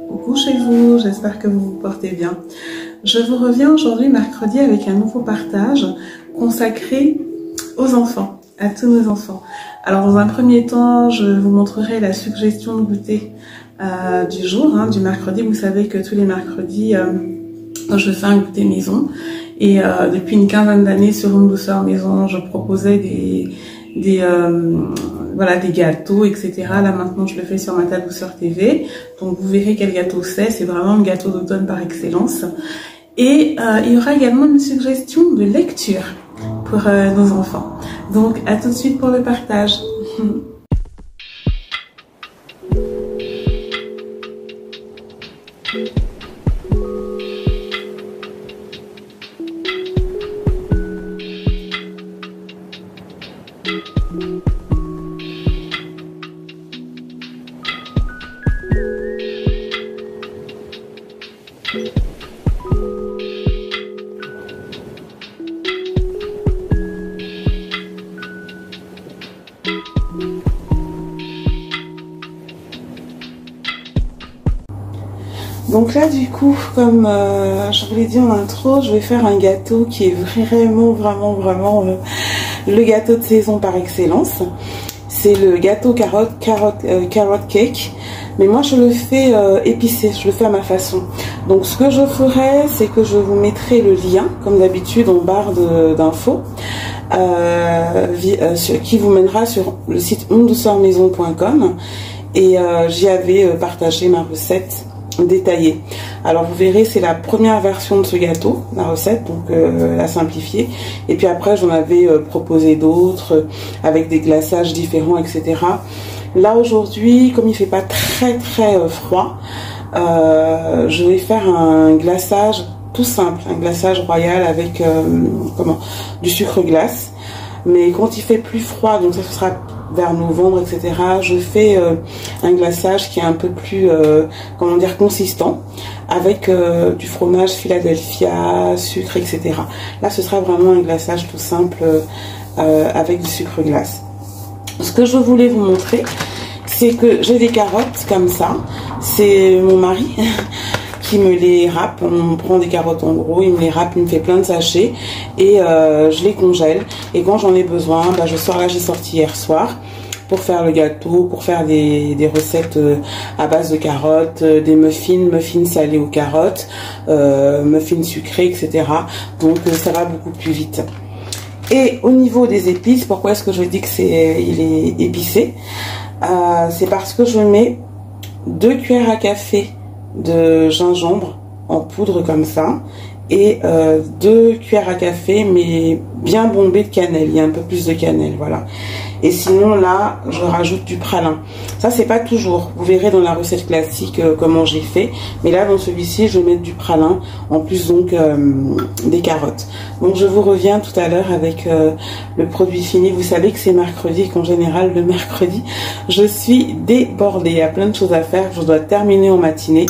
Coucou chez vous, j'espère que vous vous portez bien. Je vous reviens aujourd'hui mercredi avec un nouveau partage consacré aux enfants, à tous nos enfants. Alors dans un premier temps, je vous montrerai la suggestion de goûter du jour, du mercredi. Vous savez que tous les mercredis, je fais un goûter maison. Et depuis une quinzaine d'années sur Une Douceur Maison, je proposais des gâteaux, etc. Là maintenant je le fais sur Ma Douceur TV. Donc vous verrez quel gâteau c'est vraiment un gâteau d'automne par excellence. Et il y aura également une suggestion de lecture pour nos enfants. Donc à tout de suite pour le partage. Donc là du coup, comme je vous l'ai dit en intro, je vais faire un gâteau qui est vraiment le gâteau de saison par excellence. C'est le gâteau carrot cake, mais moi je le fais épicé, je le fais à ma façon. Donc ce que je ferai, c'est que je vous mettrai le lien, comme d'habitude en barre d'infos, qui vous mènera sur le site unedouceurmaison.com et j'y avais partagé ma recette détaillée. Alors vous verrez, c'est la première version de ce gâteau, la recette, donc la simplifiée, et puis après j'en avais proposé d'autres avec des glaçages différents, etc. Là aujourd'hui, comme il fait pas très froid, je vais faire un glaçage tout simple, un glaçage royal avec du sucre glace. Mais quand il fait plus froid, donc ça ce sera vers novembre, etc., je fais un glaçage qui est un peu plus consistant, avec du fromage Philadelphia, sucre, etc. Là ce sera vraiment un glaçage tout simple avec du sucre glace. Ce que je voulais vous montrer, c'est que j'ai des carottes comme ça. C'est mon mari qui me les râpe. On prend des carottes en gros, il me les râpe, il me fait plein de sachets et je les congèle. Et quand j'en ai besoin, je sors là, j'ai sorti hier soir pour faire le gâteau, pour faire des recettes à base de carottes, des muffins salés aux carottes, muffins sucrés, etc. Donc ça va beaucoup plus vite. Et au niveau des épices, pourquoi est-ce que je dis que il est épicé? C'est parce que je mets 2 cuillères à café de gingembre en poudre comme ça et 2 cuillères à café mais bien bombées de cannelle, il y a un peu plus de cannelle, voilà. Et sinon là je rajoute du pralin. Ça c'est pas toujours, vous verrez dans la recette classique comment j'ai fait, mais là dans celui-ci je vais mettre du pralin en plus donc des carottes. Donc je vous reviens tout à l'heure avec le produit fini. Vous savez que c'est mercredi et qu'en général le mercredi je suis débordée, il y a plein de choses à faire, je dois terminer en matinée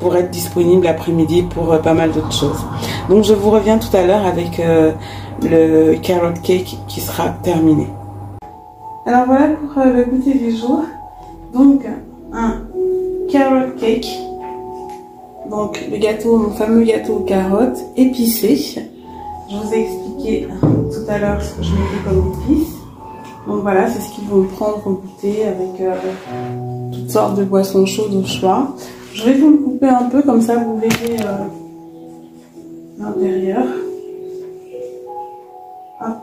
pour être disponible l'après-midi pour pas mal d'autres choses. Donc je vous reviens tout à l'heure avec le carrot cake qui sera terminé. Alors voilà pour le goûter du jour. Donc un carrot cake, donc le gâteau, mon fameux gâteau aux carottes épicé. Je vous ai expliqué tout à l'heure ce que je mettais comme épices. Donc voilà, c'est ce qu'ils vont prendre au goûter avec toutes sortes de boissons chaudes au choix. Je vais vous le couper un peu, comme ça vous verrez l'intérieur. Hop.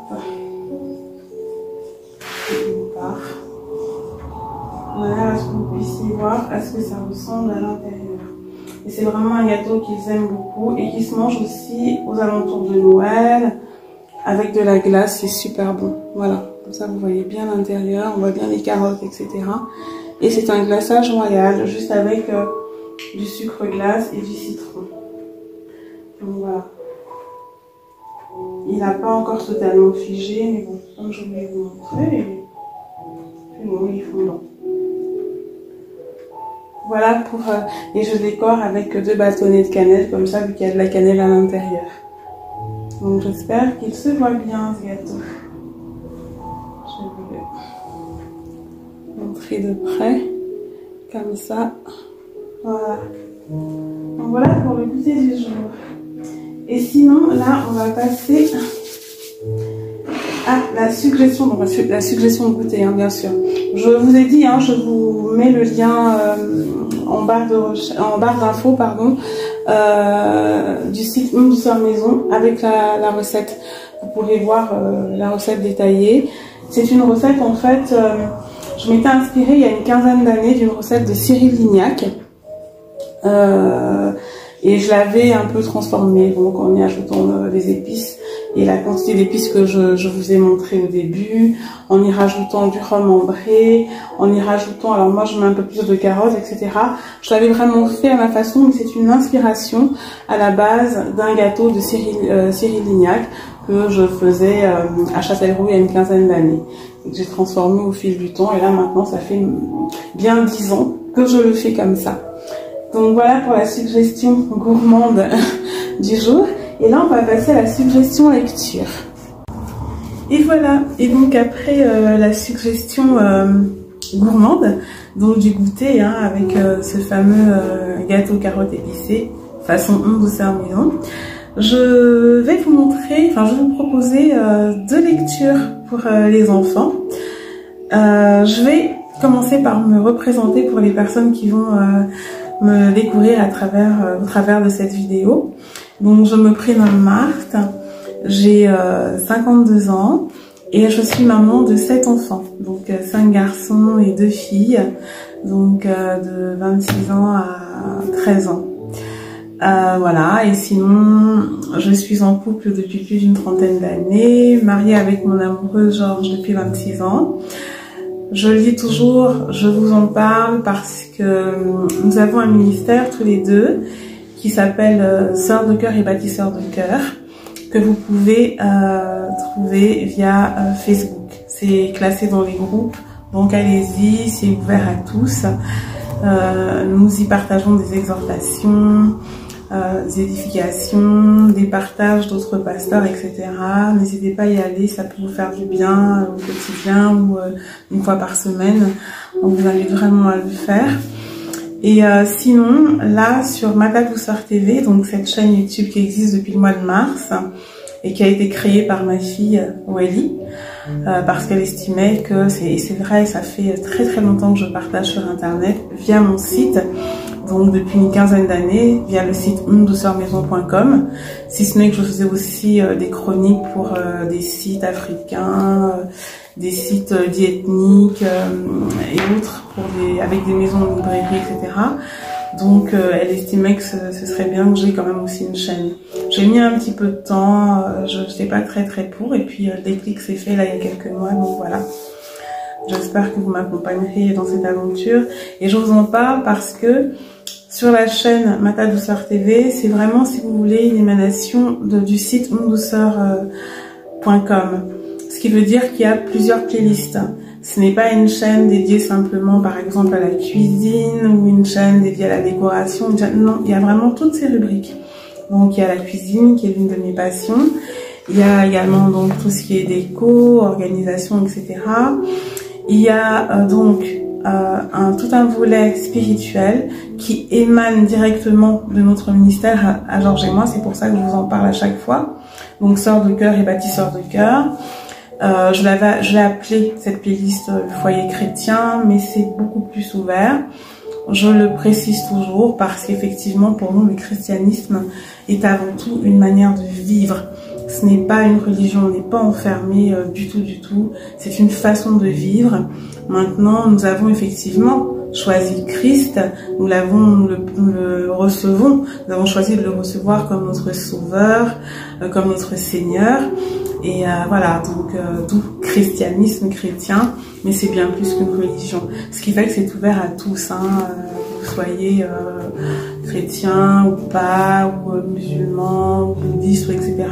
Voilà, à ce que vous puissiez voir à ce que ça ressemble à l'intérieur. Et c'est vraiment un gâteau qu'ils aiment beaucoup et qui se mange aussi aux alentours de Noël avec de la glace, c'est super bon. Voilà, comme ça vous voyez bien l'intérieur, on voit bien les carottes, etc. Et c'est un glaçage royal, juste avec du sucre glace et du citron. Donc voilà. Il n'a pas encore totalement figé, mais bon, comme je voulais vous montrer, puis bon, il est fondant. Voilà pour et je décore avec 2 bâtonnets de cannelle, comme ça, vu qu'il y a de la cannelle à l'intérieur. Donc j'espère qu'il se voit bien ce gâteau. Je vais vous le montrer de près, comme ça. Voilà. Donc voilà pour le goûter du jour. Et sinon, là, on va passer à la suggestion. Donc la suggestion de goûter, hein, bien sûr. Je vous ai dit, hein, je vous mets le lien en barre d'infos, pardon, du site Une Douceur Maison avec la recette. Vous pourrez voir la recette détaillée. C'est une recette, en fait, je m'étais inspirée il y a une quinzaine d'années d'une recette de Cyril Lignac. Et je l'avais un peu transformée, donc en y ajoutant des épices et la quantité d'épices que je vous ai montré au début, en y rajoutant du rhum ambré, en y rajoutant, alors moi je mets un peu plus de carottes, etc. Je l'avais vraiment fait à ma façon, mais c'est une inspiration à la base d'un gâteau de Cyril Lignac que je faisais à Châtellerault il y a une quinzaine d'années. J'ai transformé au fil du temps et là maintenant ça fait bien 10 ans que je le fais comme ça. Donc voilà pour la suggestion gourmande du jour. Et là, on va passer à la suggestion lecture. Et voilà. Et donc après la suggestion gourmande, donc du goûter, hein, avec ce fameux gâteau carotte épicée, façon Une Douceur Maison, je vais vous montrer, enfin je vais vous proposer 2 lectures pour les enfants. Je vais commencer par me représenter pour les personnes qui vont me découvrir au travers de cette vidéo. Donc je me prénomme Marthe, j'ai 52 ans et je suis maman de 7 enfants, donc 5 garçons et 2 filles, donc de 26 ans à 13 ans. Voilà, et sinon je suis en couple depuis plus d'une trentaine d'années, mariée avec mon amoureux Georges depuis 26 ans. Je le dis toujours, je vous en parle parce que nous avons un ministère tous les deux qui s'appelle Sœurs de cœur et bâtisseurs de cœur, que vous pouvez trouver via Facebook. C'est classé dans les groupes, donc allez-y, c'est ouvert à tous. Nous y partageons des exhortations, des édifications, des partages d'autres pasteurs, etc. N'hésitez pas à y aller, ça peut vous faire du bien au quotidien ou une fois par semaine. Donc vous invite vraiment à le faire. Et sinon, là, sur Ma Douceur TV, donc cette chaîne YouTube qui existe depuis le mois de mars et qui a été créée par ma fille Wally, parce qu'elle estimait que, c'est vrai, ça fait très très longtemps que je partage sur Internet via mon site, donc depuis une quinzaine d'années, via le site unedouceurmaison.com, si ce n'est que je faisais aussi des chroniques pour des sites africains, des sites diethniques et autres avec des maisons de librairie, etc. Donc elle estimait que ce serait bien que j'ai quand même aussi une chaîne. J'ai mis un petit peu de temps, je n'étais pas très pour, et puis le déclic s'est fait là il y a quelques mois, donc voilà. J'espère que vous m'accompagnerez dans cette aventure. Et je vous en parle parce que sur la chaîne Ma Douceur TV, c'est vraiment, si vous voulez, une émanation du site unedouceur.com. Ce qui veut dire qu'il y a plusieurs playlists. Ce n'est pas une chaîne dédiée simplement, par exemple, à la cuisine ou une chaîne dédiée à la décoration. Non, il y a vraiment toutes ces rubriques. Donc, il y a la cuisine qui est l'une de mes passions. Il y a également donc tout ce qui est déco, organisation, etc. Il y a donc tout un volet spirituel qui émane directement de notre ministère à Georges et moi. C'est pour ça que je vous en parle à chaque fois. Donc, Sœurs de cœur et bâtisseurs de cœur. Je l'ai appelé cette playlist le foyer chrétien, mais c'est beaucoup plus ouvert. Je le précise toujours parce qu'effectivement, pour nous, le christianisme est avant tout une manière de vivre. Ce n'est pas une religion, on n'est pas enfermé du tout. C'est une façon de vivre. Maintenant, nous avons effectivement choisi Christ, nous le recevons, nous avons choisi de le recevoir comme notre sauveur, comme notre Seigneur. Et voilà, donc d'où christianisme chrétien, mais c'est bien plus qu'une religion. Ce qui fait que c'est ouvert à tous, hein, que vous soyez chrétien ou pas, ou musulman, ou bouddhiste, etc.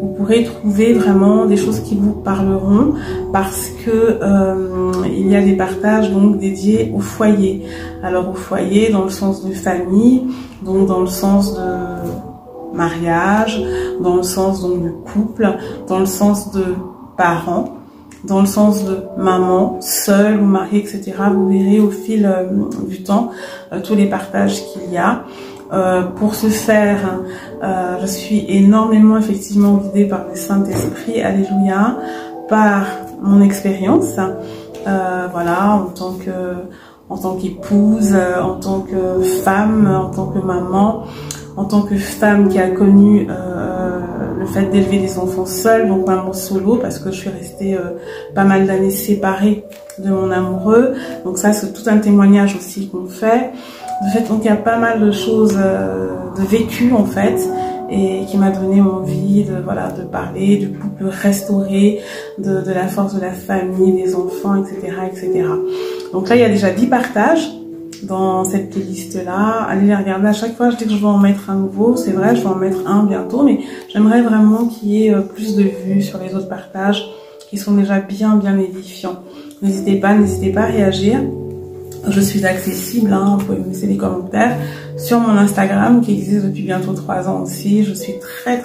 Vous pourrez trouver vraiment des choses qui vous parleront parce que il y a des partages donc dédiés au foyer. Alors au foyer dans le sens de famille, donc dans le sens de mariage, dans le sens donc de couple, dans le sens de parents, dans le sens de maman, seule ou mariée, etc. Vous verrez au fil du temps tous les partages qu'il y a. Pour ce faire, je suis énormément effectivement guidée par le Saint-Esprit, alléluia, par mon expérience, voilà, en tant qu'épouse, en tant que femme, en tant que maman, en tant que femme qui a connu le fait d'élever des enfants seuls, donc maman solo, parce que je suis restée pas mal d'années séparée de mon amoureux. Donc ça, c'est tout un témoignage aussi qu'on fait. De fait, donc il y a pas mal de choses de vécu en fait, et qui m'a donné envie de parler du couple restauré, de la force de la famille, des enfants, etc., etc. Donc là, il y a déjà 10 partages dans cette playlist-là. Allez les regarder à chaque fois. Je dis que je vais en mettre un nouveau. C'est vrai, je vais en mettre un bientôt, mais j'aimerais vraiment qu'il y ait plus de vues sur les autres partages qui sont déjà bien édifiants. N'hésitez pas à réagir. Je suis accessible, hein, vous pouvez me laisser des commentaires sur mon Instagram qui existe depuis bientôt 3 ans aussi. Je suis très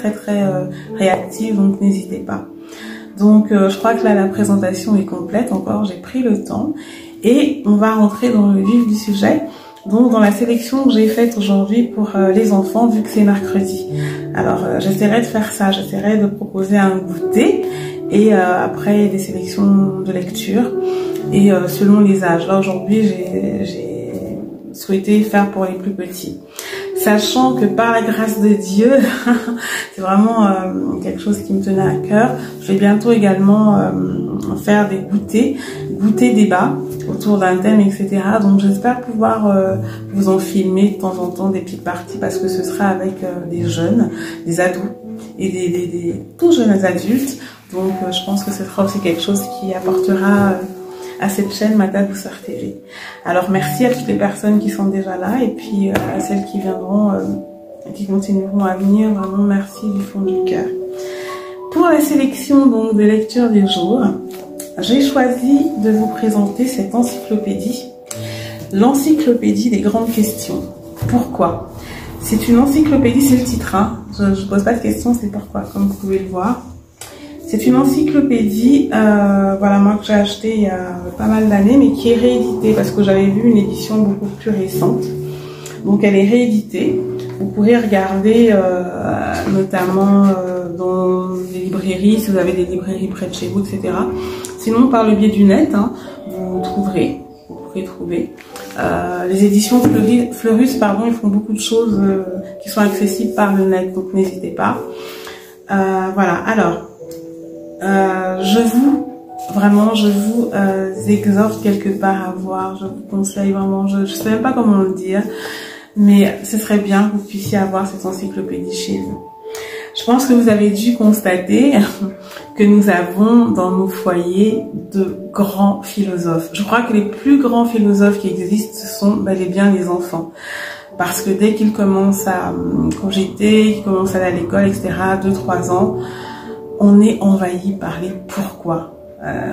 réactive, donc n'hésitez pas. Donc je crois que là la présentation est complète encore, j'ai pris le temps et on va rentrer dans le vif du sujet. Donc dans la sélection que j'ai faite aujourd'hui pour les enfants, vu que c'est mercredi. Alors j'essaierai de faire ça, j'essaierai de proposer un goûter et après des sélections de lecture. Et selon les âges. Là aujourd'hui j'ai souhaité faire pour les plus petits. Sachant que par la grâce de Dieu, c'est vraiment quelque chose qui me tenait à cœur. Je vais bientôt également faire des goûter débats autour d'un thème, etc. Donc j'espère pouvoir vous en filmer de temps en temps des petites parties parce que ce sera avec des jeunes, des ados et des tout jeunes adultes. Donc je pense que ce sera aussi quelque chose qui apportera à cette chaîne Mata Douceur TV. Alors merci à toutes les personnes qui sont déjà là et puis à celles qui viendront et qui continueront à venir, vraiment merci du fond du cœur. Pour la sélection donc de lecture du jour, j'ai choisi de vous présenter cette encyclopédie, l'encyclopédie des grandes questions. Pourquoi? C'est une encyclopédie, c'est le titre, hein. Je ne pose pas de questions, c'est pourquoi, comme vous pouvez le voir. C'est une encyclopédie, voilà, moi que j'ai acheté il y a pas mal d'années, mais qui est rééditée parce que j'avais vu une édition beaucoup plus récente. Donc elle est rééditée. Vous pourrez regarder notamment dans les librairies, si vous avez des librairies près de chez vous, etc. Sinon, par le biais du net, hein, vous pourrez trouver. Les éditions Fleurus, pardon, ils font beaucoup de choses qui sont accessibles par le net, donc n'hésitez pas. Voilà, alors. Je vous exhorte quelque part à voir, je vous conseille vraiment, je sais même pas comment le dire, mais ce serait bien que vous puissiez avoir cette encyclopédie chez vous. Je pense que vous avez dû constater que nous avons dans nos foyers de grands philosophes. Je crois que les plus grands philosophes qui existent, ce sont bel et bien les enfants. Parce que dès qu'ils commencent à cogiter, qu'ils commencent à aller à l'école, etc., 2-3 ans, on est envahi par les pourquoi.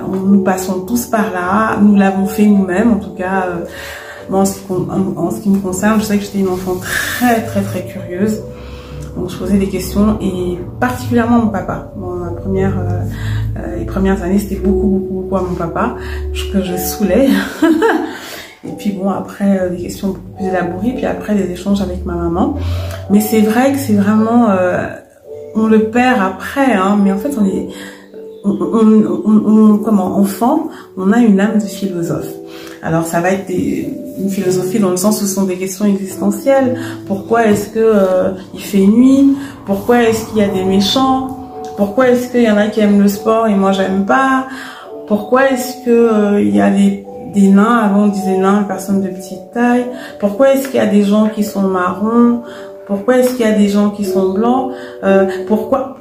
Nous passons tous par là, nous l'avons fait nous-mêmes, en tout cas, moi, en ce qui me concerne, je sais que j'étais une enfant très curieuse. Donc je posais des questions et particulièrement mon papa. Bon, les premières années, c'était beaucoup à mon papa, que je saoulais. Et puis bon, après des questions beaucoup plus élaborées, puis après des échanges avec ma maman. Mais c'est vrai que c'est vraiment... on le perd après, hein, mais en fait, enfant, on a une âme de philosophe. Alors, ça va être une philosophie dans le sens où ce sont des questions existentielles. Pourquoi est-ce que il fait nuit? Pourquoi est-ce qu'il y a des méchants? Pourquoi est-ce qu'il y en a qui aiment le sport et moi j'aime pas? Pourquoi est-ce que il y a des nains? Avant on disait nains, personnes de petite taille. Pourquoi est-ce qu'il y a des gens qui sont marrons? Pourquoi est-ce qu'il y a des gens qui sont blancs? Pourquoi?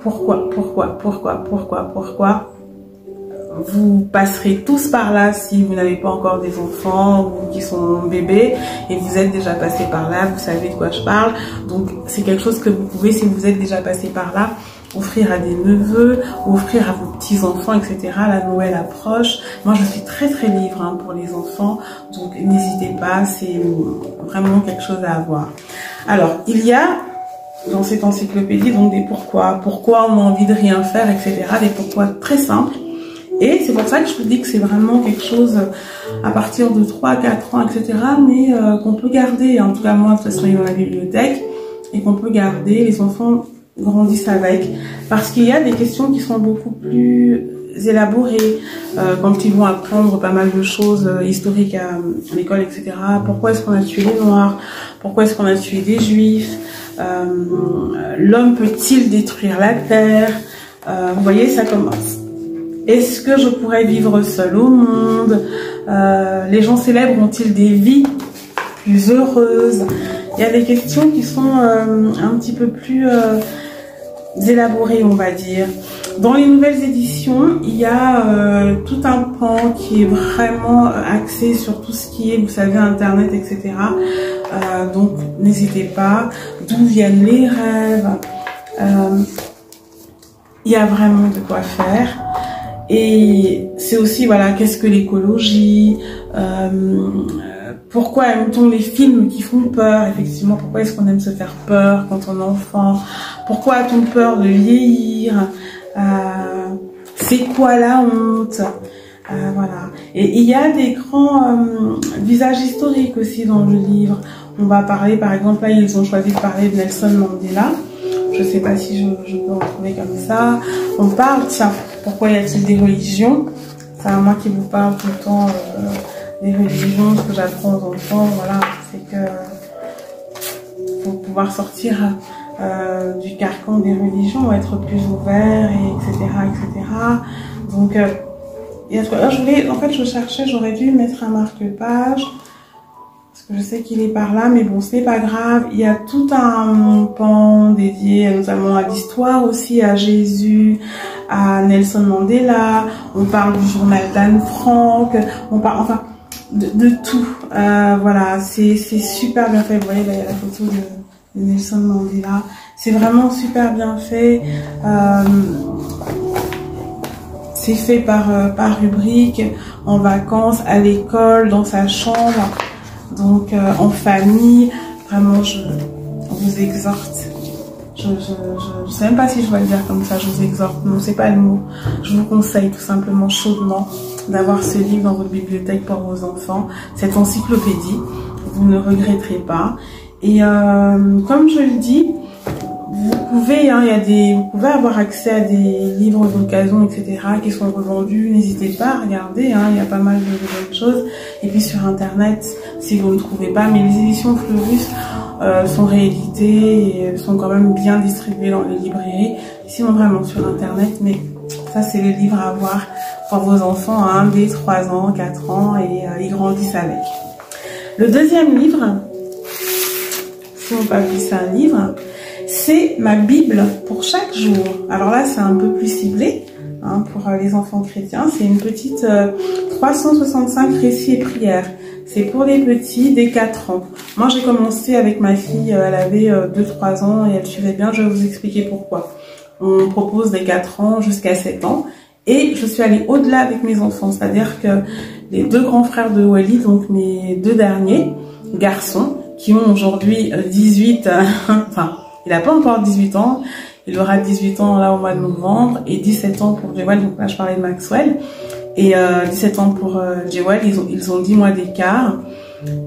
Vous passerez tous par là si vous n'avez pas encore des enfants ou qui sont bébés et vous êtes déjà passé par là, vous savez de quoi je parle. Donc c'est quelque chose que vous pouvez, si vous êtes déjà passé par là, offrir à des neveux, offrir à vos petits-enfants, etc. La Noël approche. Moi, je suis très livre hein, pour les enfants, donc n'hésitez pas, c'est vraiment quelque chose à avoir. Alors, il y a dans cette encyclopédie donc des pourquoi on a envie de rien faire, etc. Des pourquoi très simples Et c'est pour ça que je vous dis que c'est vraiment quelque chose à partir de 3, 4 ans, etc. Mais qu'on peut garder, en tout cas moi, de toute façon, il est dans la bibliothèque, et qu'on peut garder, les enfants grandissent avec. Parce qu'il y a des questions qui sont beaucoup plus élaborées, quand ils vont apprendre pas mal de choses historiques à l'école, etc. Pourquoi est-ce qu'on a tué les Noirs? Pourquoi est-ce qu'on a tué des Juifs? L'homme peut-il détruire la terre? Vous voyez, ça commence. Est-ce que je pourrais vivre seul au monde? Les gens célèbres ont-ils des vies plus heureuses? Il y a des questions qui sont un petit peu plus élaborées, on va dire. Dans les nouvelles éditions, il y a tout un pan qui est vraiment axé sur tout ce qui est, vous savez, Internet, etc. Donc, n'hésitez pas. D'où viennent les rêves? Il y a vraiment de quoi faire. Et c'est aussi, voilà, qu'est-ce que l'écologie? Pourquoi aime-t-on les films qui font peur? Effectivement, pourquoi est-ce qu'on aime se faire peur quand on est enfant? Pourquoi a-t-on peur de vieillir? C'est quoi la honte? Voilà. Et il y a des grands visages historiques aussi dans le livre. On va parler, par exemple, là, ils ont choisi de parler de Nelson Mandela. Je ne sais pas si je peux en trouver comme ça. On parle, tiens, pourquoi y a-t-il des religions? C'est à moi qui vous parle tout le temps des religions, ce que j'apprends aux enfants, voilà. C'est que pour pouvoir sortir du carcan des religions, être plus ouvert, et etc., etc. Donc, il y a, je cherchais, j'aurais dû mettre un marque-page. Je sais qu'il est par là, mais bon, c'est pas grave. Il y a tout un pan dédié notamment à l'histoire aussi, à Jésus, à Nelson Mandela. On parle du journal d'Anne Frank. On parle, enfin, de tout. Voilà, c'est super bien fait. Vous voyez, là, il y a la photo de Nelson Mandela. C'est vraiment super bien fait. C'est fait par rubrique, en vacances, à l'école, dans sa chambre. Donc en famille, vraiment je vous exhorte, je sais même pas si je dois le dire comme ça, je vous exhorte, non c'est pas le mot, je vous conseille tout simplement chaudement d'avoir ce livre dans votre bibliothèque pour vos enfants, cette encyclopédie, vous ne regretterez pas. Et comme je le dis, vous pouvez, vous pouvez avoir accès à des livres d'occasion, etc., qui sont revendus. N'hésitez pas à regarder, il y a pas mal de bonnes choses. Et puis sur Internet, si vous ne trouvez pas, mais les éditions Fleurus sont rééditées et sont quand même bien distribuées dans les librairies. Sinon vraiment sur Internet, mais ça c'est le livre à avoir pour vos enfants, dès 3 ans, 4 ans, et ils grandissent avec. Le deuxième livre, si on peut appeler ça un livre, c'est ma Bible pour chaque jour. Alors là, c'est un peu plus ciblé pour les enfants chrétiens. C'est une petite 365 récits et prières. C'est pour les petits dès 4 ans. Moi, j'ai commencé avec ma fille, elle avait 2-3 ans et elle suivait bien. Je vais vous expliquer pourquoi. On propose des 4 ans jusqu'à 7 ans. Et je suis allée au-delà avec mes enfants. C'est-à-dire que les 2 grands frères de Wally, donc mes 2 derniers garçons, qui ont aujourd'hui 18, enfin, il n'a pas encore 18 ans, il aura 18 ans là au mois de novembre, et 17 ans pour Jewel, donc là je parlais de Maxwell, et 17 ans pour Jewel, ils ont 10 mois d'écart.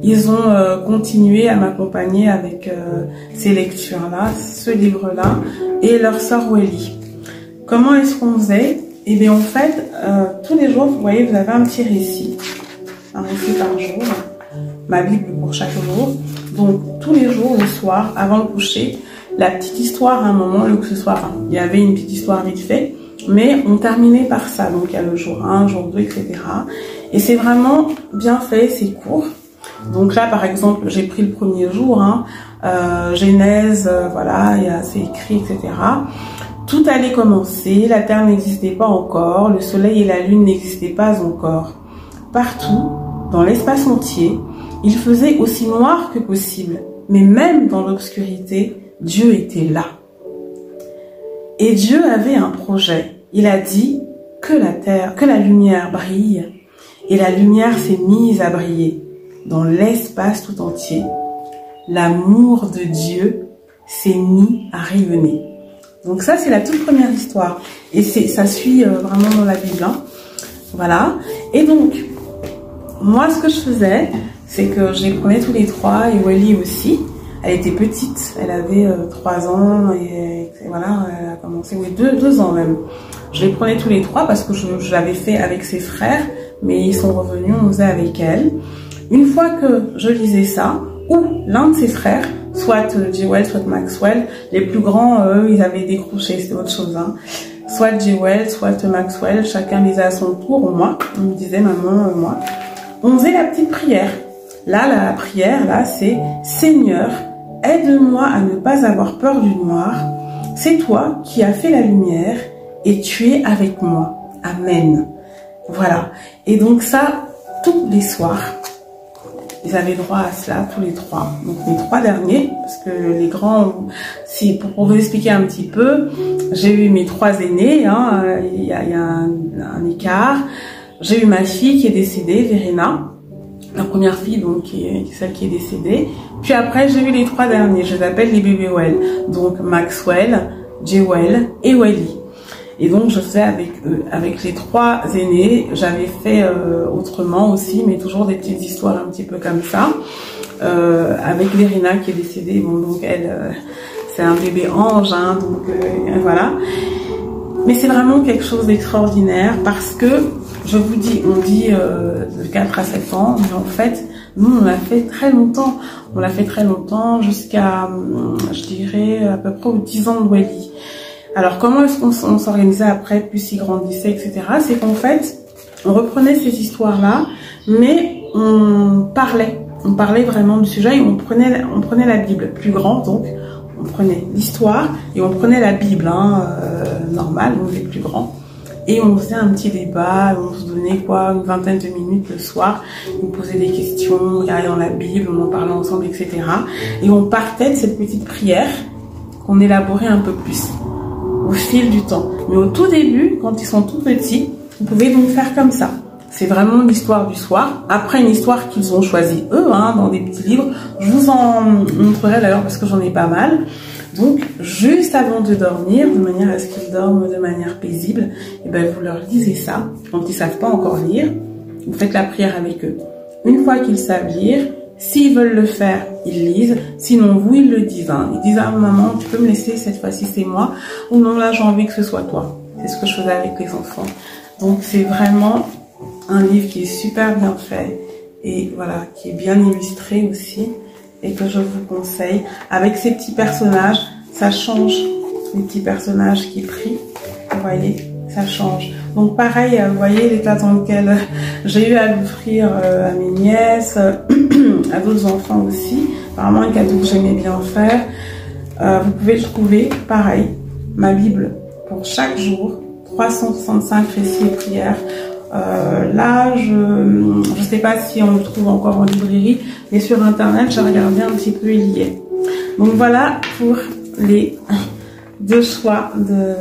Ils ont continué à m'accompagner avec ces lectures-là, ce livre-là, et leur sœur Welly. Comment est-ce qu'on faisait? Eh bien en fait, tous les jours, vous voyez, vous avez un petit récit, un récit par jour, ma Bible pour chaque jour. Donc tous les jours, le soir, avant le coucher, la petite histoire à un moment, que ce soit, il y avait une petite histoire vite fait, mais on terminait par ça. Donc il y a le jour 1, jour 2, etc. Et c'est vraiment bien fait, c'est court. Donc là, par exemple, j'ai pris le premier jour, Genèse, voilà, c'est écrit, etc. Tout allait commencer, la terre n'existait pas encore, le soleil et la lune n'existaient pas encore. Partout, dans l'espace entier, il faisait aussi noir que possible, mais même dans l'obscurité, Dieu était là. Et Dieu avait un projet. Il a dit que la lumière brille, et la lumière s'est mise à briller dans l'espace tout entier. L'amour de Dieu s'est mis à rayonner. Donc ça, c'est la toute première histoire. Et ça suit vraiment dans la Bible. Voilà. Et donc, moi, ce que je faisais, c'est que je les prenais tous les trois, et Wally aussi. Elle était petite, elle avait 3 ans, et voilà, elle a commencé, oui, 2 ans même. Je les prenais tous les trois parce que je l'avais fait avec ses frères, mais ils sont revenus, on faisait avec elle. Une fois que je lisais ça, ou l'un de ses frères, soit Jewel, soit Maxwell, les plus grands, eux, ils avaient décroché, c'était autre chose, hein. Soit Jewel, soit Maxwell, chacun lisait à son tour, ou moi, on me disait maman, moi. On faisait la petite prière. Là, la prière, là, c'est Seigneur, aide-moi à ne pas avoir peur du noir. C'est toi qui as fait la lumière et tu es avec moi. Amen. Voilà. Et donc ça, tous les soirs, ils avaient droit à cela, tous les trois. Donc les 3 derniers, parce que les grands, si pour vous expliquer un petit peu, j'ai eu mes 3 aînés, hein, il y a un écart. J'ai eu ma fille qui est décédée, Verena, la première fille, donc qui est celle qui est décédée. Puis après, j'ai eu les 3 derniers, je les appelle les bébés Well. Donc Maxwell, Jewel et Wally. Et donc je faisais avec eux, avec les 3 aînés. J'avais fait autrement aussi, mais toujours des petites histoires un petit peu comme ça. Avec Verena qui est décédée, bon donc elle, c'est un bébé ange, hein, donc voilà. Mais c'est vraiment quelque chose d'extraordinaire parce que, je vous dis, on dit de 4 à 7 ans, mais en fait, nous on l'a fait très longtemps. On l'a fait très longtemps jusqu'à, je dirais, à peu près aux 10 ans de Wally. Alors comment est-ce qu'on s'organisait après, plus il grandissait, etc. C'est qu'en fait, on reprenait ces histoires-là, mais on parlait vraiment du sujet et on prenait la Bible plus grande, donc on prenait l'histoire et on prenait la Bible, hein, normale, donc les plus grands. Et on faisait un petit débat, on se donnait quoi, une vingtaine de minutes le soir, on posait des questions, on regardait dans la Bible, on en parlait ensemble, etc. Et on partait de cette petite prière qu'on élaborait un peu plus au fil du temps. Mais au tout début, quand ils sont tout petits, vous pouvez donc faire comme ça. C'est vraiment l'histoire du soir. Après, une histoire qu'ils ont choisie eux, hein, dans des petits livres. Je vous en montrerai d'ailleurs parce que j'en ai pas mal. Donc, juste avant de dormir, de manière à ce qu'ils dorment de manière paisible, et ben, vous leur lisez ça. Quand ils savent pas encore lire, vous faites la prière avec eux. Une fois qu'ils savent lire, s'ils veulent le faire, ils lisent. Sinon, vous, ils le disent. Hein. Ils disent, ah, maman, tu peux me laisser, cette fois-ci, c'est moi. Ou non, là, j'ai envie que ce soit toi. C'est ce que je faisais avec les enfants. Donc, c'est vraiment un livre qui est super bien fait. Et voilà, qui est bien illustré aussi. Et que je vous conseille. Avec ces petits personnages, ça change. Les petits personnages qui prient. Vous voyez, ça change. Donc pareil, vous voyez l'état dans lequel j'ai eu à l'offrir à mes nièces, à d'autres enfants aussi. Vraiment un cadeau que j'aimais bien faire. Vous pouvez le trouver, pareil, ma Bible pour chaque jour, 365 récits et prières. Là, je ne sais pas si on le trouve encore en librairie, mais sur internet, j'ai regardé un petit peu, il y est. Donc voilà pour les 2 choix,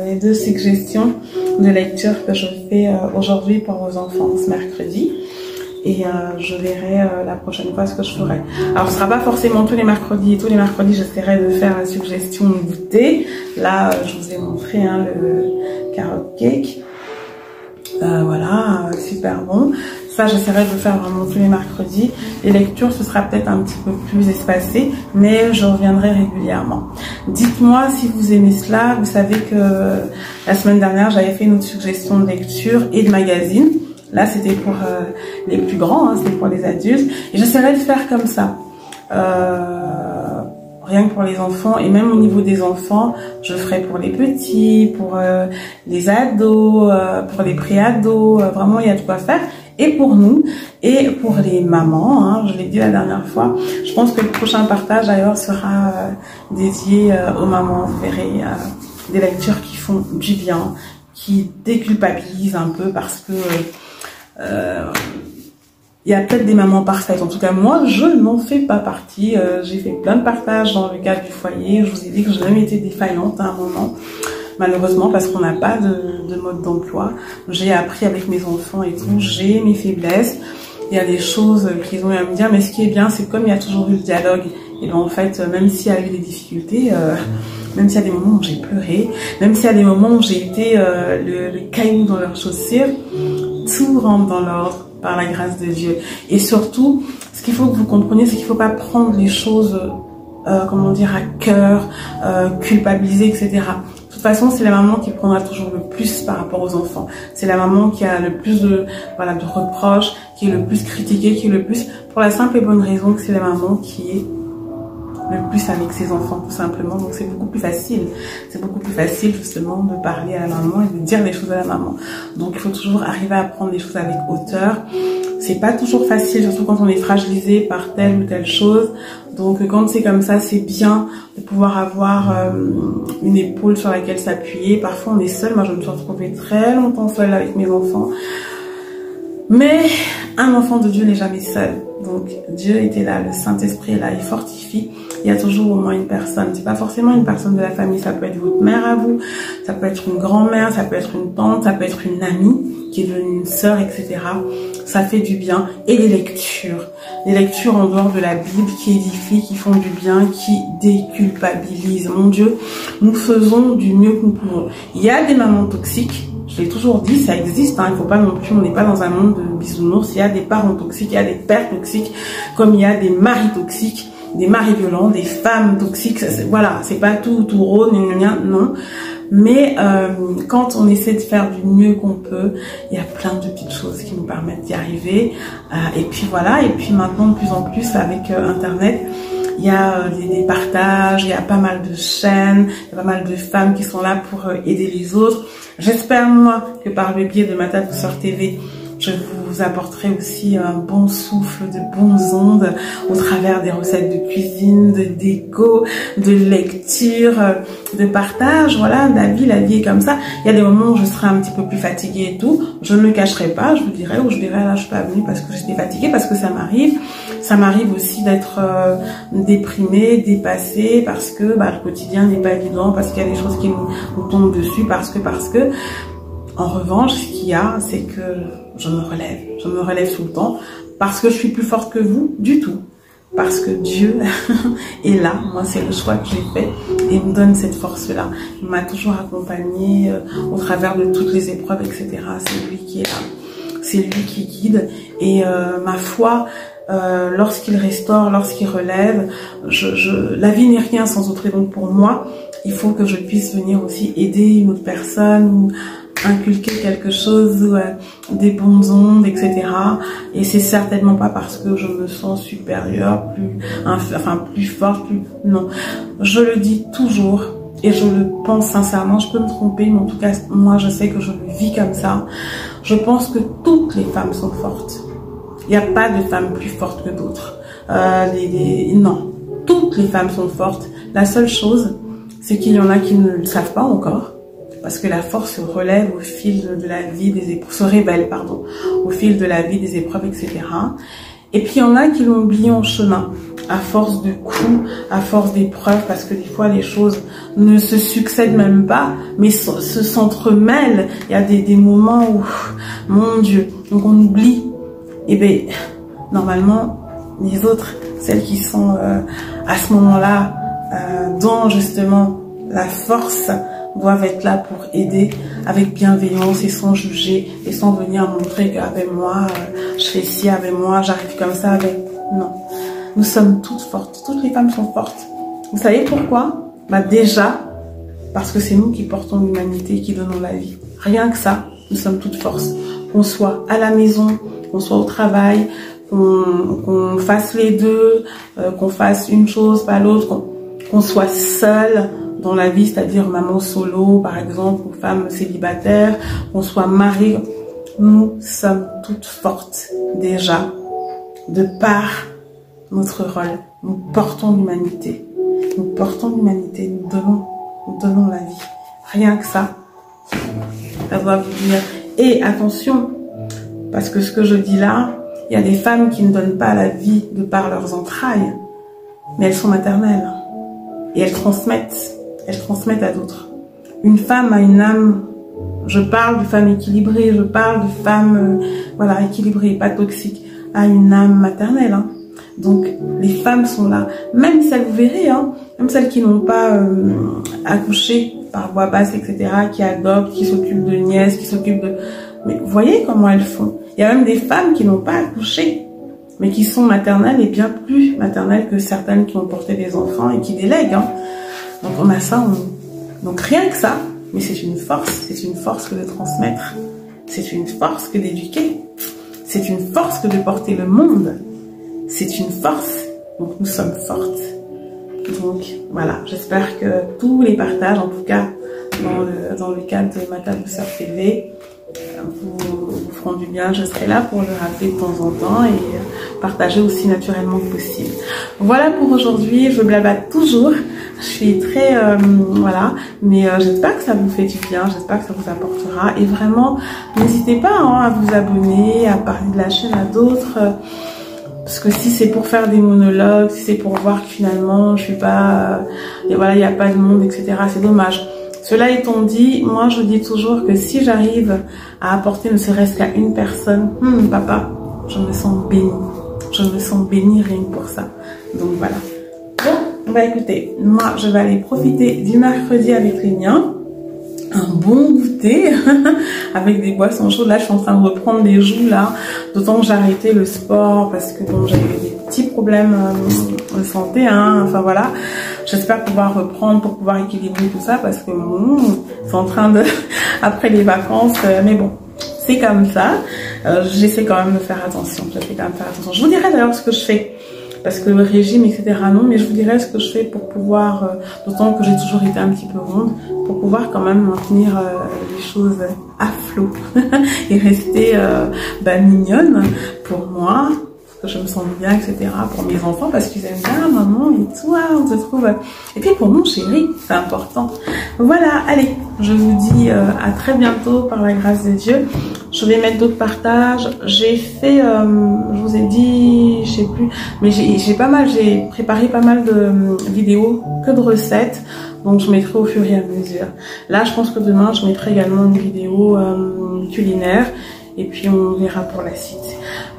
les 2 suggestions de lecture que je fais aujourd'hui pour vos enfants ce mercredi. Et je verrai la prochaine fois ce que je ferai. Alors ce sera pas forcément tous les mercredis. Tous les mercredis, j'essaierai de faire la suggestion goûter. Là, je vous ai montré hein, le carrot cake. Voilà, super bon. Ça, j'essaierai de le faire vraiment tous les mercredis. Les lectures, ce sera peut-être un petit peu plus espacé, mais je reviendrai régulièrement. Dites-moi si vous aimez cela. Vous savez que la semaine dernière, j'avais fait une autre suggestion de lecture et de magazine. Là, c'était pour les plus grands, hein, c'était pour les adultes. Et j'essaierai de faire comme ça. Rien que pour les enfants, et même au niveau des enfants, je ferai pour les petits, pour les ados, pour les pré-ados, vraiment il y a de quoi faire. Et pour nous, et pour les mamans, hein, je l'ai dit la dernière fois, je pense que le prochain partage d'ailleurs sera dédié aux mamans. Vous verrez des lectures qui font du bien, qui déculpabilisent un peu parce que il y a peut-être des mamans parfaites. En tout cas, moi, je n'en fais pas partie. J'ai fait plein de partages dans le cadre du foyer. Je vous ai dit que je n'ai jamais été défaillante à un moment. Malheureusement, parce qu'on n'a pas de mode d'emploi. J'ai appris avec mes enfants et tout. J'ai mes faiblesses. Il y a des choses qu'ils ont eu à me dire. Mais ce qui est bien, c'est comme il y a toujours eu le dialogue. Et ben, en fait, même s'il y a eu des difficultés, même s'il y a des moments où j'ai pleuré, même s'il y a des moments où j'ai été le caillou dans leurs chaussures, tout rentre dans l'ordre par la grâce de Dieu. Et surtout, ce qu'il faut que vous compreniez, c'est qu'il ne faut pas prendre les choses, comment dire, à cœur, culpabiliser, etc. De toute façon, c'est la maman qui prendra toujours le plus par rapport aux enfants. C'est la maman qui a le plus de reproches, qui est le plus critiquée, qui est le plus, pour la simple et bonne raison que c'est la maman qui est le plus avec ses enfants, tout simplement. Donc c'est beaucoup plus facile. C'est beaucoup plus facile justement de parler à la maman et de dire les choses à la maman. Donc il faut toujours arriver à prendre les choses avec hauteur. C'est pas toujours facile, surtout quand on est fragilisé par telle ou telle chose. Donc quand c'est comme ça, c'est bien de pouvoir avoir une épaule sur laquelle s'appuyer. Parfois on est seul. Moi je me suis retrouvée très longtemps seule avec mes enfants. Mais un enfant de Dieu n'est jamais seul. Donc Dieu était là, le Saint-Esprit est là, il fortifie. Il y a toujours au moins une personne. C'est pas forcément une personne de la famille, ça peut être votre mère à vous, ça peut être une grand-mère, ça peut être une tante, ça peut être une amie qui est devenue une sœur, etc. Ça fait du bien. Et les lectures en dehors de la Bible qui édifient, qui font du bien, qui déculpabilisent. Mon Dieu, nous faisons du mieux que nous pouvons. Il y a des mamans toxiques. Je l'ai toujours dit, ça existe, hein, il faut pas non plus, on n'est pas dans un monde de bisounours. Il y a des parents toxiques, il y a des pères toxiques, comme il y a des maris toxiques, des maris violents, des femmes toxiques. Voilà, c'est pas tout rose, non. Mais quand on essaie de faire du mieux qu'on peut, il y a plein de petites choses qui nous permettent d'y arriver. Et puis voilà, et puis maintenant de plus en plus avec Internet, il y a des partages, il y a pas mal de chaînes, il y a pas mal de femmes qui sont là pour aider les autres. J'espère, moi, que par le biais de Mata Douceur TV, je vous apporterai aussi un bon souffle, de bonnes ondes au travers des recettes de cuisine, de déco, de lecture, de partage. Voilà, la vie est comme ça. Il y a des moments où je serai un petit peu plus fatiguée et tout. Je ne me cacherai pas, je vous dirai, ou je dirai là je suis pas venue parce que j'étais fatiguée, parce que ça m'arrive. Ça m'arrive aussi d'être déprimée, dépassée, parce que le quotidien n'est pas évident, parce qu'il y a des choses qui nous tombent dessus, parce que. En revanche, ce qu'il y a, c'est que je me relève tout le temps, parce que je suis plus forte que vous, du tout. Parce que Dieu est là, moi c'est le choix que j'ai fait, et il me donne cette force-là. Il m'a toujours accompagnée au travers de toutes les épreuves, etc. C'est lui qui est là, c'est lui qui guide, et ma foi, lorsqu'il restaure, lorsqu'il relève, la vie n'est rien sans autre. Et donc pour moi, il faut que je puisse venir aussi aider une autre personne, ou inculquer quelque chose, des bonnes ondes, etc. Et c'est certainement pas parce que je me sens supérieure, plus forte, non. Je le dis toujours et je le pense sincèrement. Je peux me tromper, mais en tout cas, moi, je sais que je le vis comme ça. Je pense que toutes les femmes sont fortes. Il n'y a pas de femmes plus fortes que d'autres. Non, toutes les femmes sont fortes. La seule chose, c'est qu'il y en a qui ne le savent pas encore. Parce que la force se relève au fil de la vie des épreuves, se révèle, pardon, au fil de la vie des épreuves, etc. Et puis il y en a qui l'ont oublié en chemin, à force de coups, à force d'épreuves, parce que des fois les choses ne se succèdent même pas, mais se s'entremêlent. Il y a des moments où, mon Dieu, donc on oublie. Et bien, normalement, les autres, celles qui sont à ce moment-là, dans justement la force, doivent être là pour aider avec bienveillance et sans juger et sans venir montrer qu'avec moi, je fais ci, avec moi, j'arrive comme ça, Non. Nous sommes toutes fortes. Toutes les femmes sont fortes. Vous savez pourquoi? Déjà, parce que c'est nous qui portons l'humanité et qui donnons la vie. Rien que ça, nous sommes toutes forces. Qu'on soit à la maison, qu'on soit au travail, qu'on fasse les deux, qu'on fasse une chose, pas l'autre, qu'on soit seul dans la vie, c'est-à-dire maman solo, par exemple, ou femme célibataire, qu'on soit mariée, nous sommes toutes fortes déjà, de par notre rôle. Nous portons l'humanité. Nous portons l'humanité, nous donnons la vie. Rien que ça doit vous dire. Et attention, parce que ce que je dis là, il y a des femmes qui ne donnent pas la vie de par leurs entrailles, mais elles sont maternelles. Et elles transmettent à d'autres. Une femme a une âme, je parle de femme équilibrée, je parle de femme équilibrée, pas toxique, a une âme maternelle. Hein. Donc les femmes sont là, même celles, vous verrez, même celles qui n'ont pas accouché par voie basse, etc., qui adoptent, qui s'occupent de nièces, qui s'occupent de... Mais vous voyez comment elles font. Il y a même des femmes qui n'ont pas accouché, mais qui sont maternelles et bien plus maternelles que certaines qui ont porté des enfants et qui délèguent. Hein. Donc on a ça, donc rien que ça, mais c'est une force que de transmettre, c'est une force que d'éduquer, c'est une force que de porter le monde, c'est une force, donc nous sommes fortes. Donc voilà, j'espère que tous les partages, en tout cas dans le cadre de Ma Ta Douceur TV, vous feront du bien. Je serai là pour le rappeler de temps en temps et partager aussi naturellement que possible. Voilà pour aujourd'hui, je blabate toujours, je suis très voilà, mais j'espère que ça vous fait du bien, j'espère que ça vous apportera et vraiment n'hésitez pas hein, à vous abonner, à parler de la chaîne à d'autres parce que si c'est pour faire des monologues, si c'est pour voir que finalement je suis pas voilà, il n'y a pas de monde, etc., c'est dommage. Cela étant dit, moi je dis toujours que si j'arrive à apporter ne serait-ce qu'à une personne, papa, je me sens bénie. Je me sens bénie rien que pour ça. Donc voilà. Bon, bah écoutez, moi je vais aller profiter du mercredi avec les miens. Un bon goûter avec des boissons chaudes. Là je suis en train de reprendre des joues là. D'autant que j'ai arrêté le sport parce que bon, j'avais eu des petits problèmes de santé. Hein. Enfin voilà. J'espère pouvoir reprendre pour pouvoir équilibrer tout ça parce que c'est en train de... après les vacances, mais bon, c'est comme ça. J'essaie quand même de faire attention. Je vous dirai d'ailleurs ce que je fais. Parce que le régime, etc. non, mais je vous dirai ce que je fais pour pouvoir, d'autant que j'ai toujours été un petit peu ronde, pour pouvoir quand même maintenir les choses à flot et rester mignonne pour moi, parce que je me sens bien, etc. pour mes enfants, parce qu'ils aiment bien maman et tout, on se trouve. Et puis pour mon chéri, c'est important. Voilà, allez, je vous dis à très bientôt par la grâce de Dieu. Je vais mettre d'autres partages. J'ai fait, je vous ai dit, je sais plus, mais j'ai préparé pas mal de vidéos que de recettes. Donc je mettrai au fur et à mesure. Là, je pense que demain, je mettrai également une vidéo culinaire. Et puis on verra pour la suite.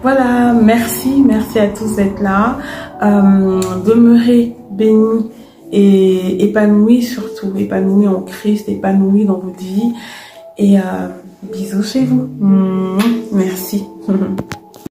Voilà, merci à tous d'être là. Demeurez bénis et épanouis surtout. Épanouis en Christ, épanouis dans votre vie. Et bisous chez vous. Merci.